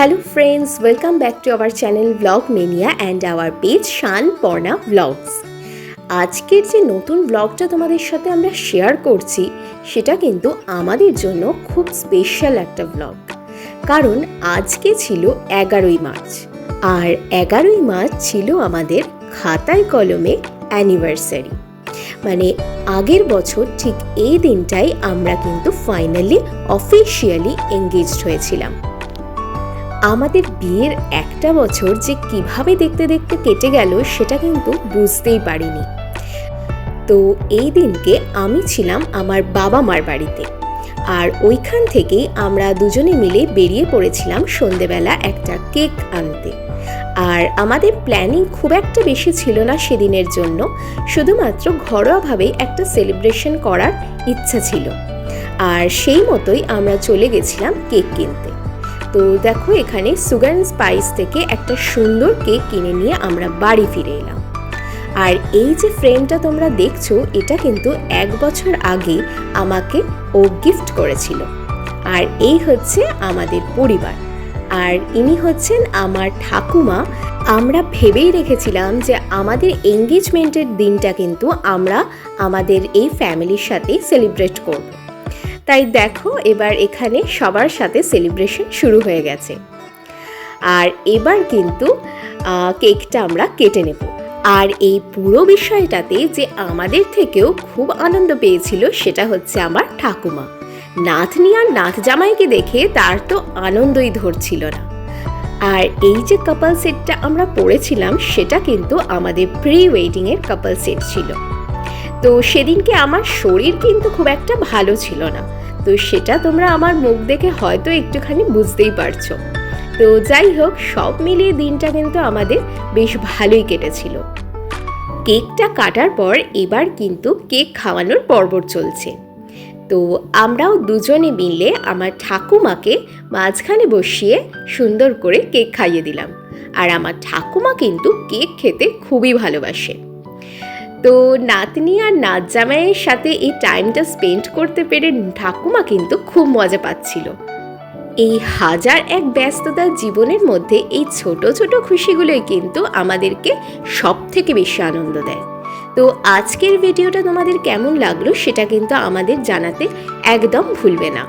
Hello friends, welcome back to our channel Vlog Mania and our page Shan Porna Vlogs. আজকের যে নতুন ব্লগটা তোমাদের সাথে আমরা শেয়ার করছি সেটা কিন্তু আমাদের জন্য খুব স্পেশাল একটা ব্লগ। কারণ আজকে ছিল 11ই মার্চ আর 11ই মার্চ ছিল আমাদের খাতায় কলমে অ্যানিভার্সারি। মানে আগের বছর ঠিক এই দিনটাই আমরা কিন্তু ফাইনালি অফিশিয়ালি এঙ্গেজড হয়েছিলাম। আমাদের বিয়ের একটা বছর যে কিভাবে দেখতে দেখতে কেটে গেল সেটা কিন্তু বুঝতেই পারিনি। তো এই দিনকে আমি ছিলাম আমার বাবা মার বাড়িতে, আর ওইখান থেকেই আমরা দুজনে মিলে বেরিয়ে পড়েছিলাম সন্ধেবেলা একটা কেক আনতে। আর আমাদের প্ল্যানিং খুব একটা বেশি ছিল না সেদিনের জন্য, শুধুমাত্র ঘরোয়াভাবে একটা সেলিব্রেশন করার ইচ্ছা ছিল। আর সেই মতোই আমরা চলে গেছিলাম কেক কিনতে। তো দেখো এখানে সুগার অ্যান্ড স্পাইস থেকে একটা সুন্দর কেক কিনে নিয়ে আমরা বাড়ি ফিরে এলাম। আর এই যে ফ্রেমটা তোমরা দেখছো এটা কিন্তু 1 বছর আগে আমাকে ও গিফট করেছিল। আর এই হচ্ছে আমাদের পরিবার, আর ইনি হচ্ছেন আমার ঠাকুমা। আমরা ভেবেই রেখেছিলাম যে আমাদের এঙ্গেজমেন্টের দিনটা কিন্তু আমরা আমাদের এই ফ্যামিলির সাথে সেলিব্রেট করব। তাই দেখো এবার এখানে সবার সাথে সেলিব্রেশন শুরু হয়ে গেছে। আর এবার কিন্তু কেকটা আমরা কেটে নেব। আর এই পুরো বিষয়টাতে যে আমাদের থেকেও খুব আনন্দ পেয়েছিল সেটা হচ্ছে আমার ঠাকুমা। নাতনি আর নাত জামাইকে দেখে তার তো আনন্দই ধরছিল না। আর এই যে কাপল সেটটা আমরা পরেছিলাম সেটা কিন্তু আমাদের প্রি ওয়েডিংয়ের কাপল সেট ছিল। তো সেদিনকে আমার শরীর কিন্তু খুব একটা ভালো ছিল না, তো সেটা তোমরা আমার মুখ দেখে হয়তো একটুখানি বুঝতেই পারছো। তো যাই হোক, সব মিলিয়ে দিনটা কিন্তু আমাদের বেশ ভালোই কেটেছিল। কেকটা কাটার পর এবার কিন্তু কেক খাওয়ানোর পর্ব চলছে। তো আমরাও দুজনে মিলে আমার ঠাকুমাকে মাঝখানে বসিয়ে সুন্দর করে কেক খাইয়ে দিলাম। আর আমার ঠাকুমা কিন্তু কেক খেতে খুবই ভালোবাসে। তো নাতনি আর নাত জামাইয়ের সাথে এই টাইমটা স্পেন্ড করতে পেরে ঠাকুমা কিন্তু খুব মজা পাচ্ছিল। এই হাজার এক ব্যস্ততার জীবনের মধ্যে এই ছোট ছোট খুশিগুলোই কিন্তু আমাদেরকে সব থেকে বেশি আনন্দ দেয়। তো আজকের ভিডিওটা তোমাদের কেমন লাগলো সেটা কিন্তু আমাদের জানাতে একদম ভুলবে না।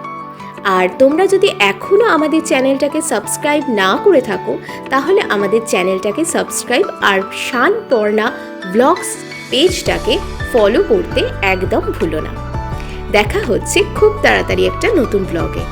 আর তোমরা যদি এখনও আমাদের চ্যানেলটাকে সাবস্ক্রাইব না করে থাকো তাহলে আমাদের চ্যানেলটাকে সাবস্ক্রাইব আর শান পর্ণা ব্লগস পেজটাকে ফলো করতে একদম ভুলো না। দেখা হচ্ছে খুব তাড়াতাড়ি একটা নতুন ব্লগে।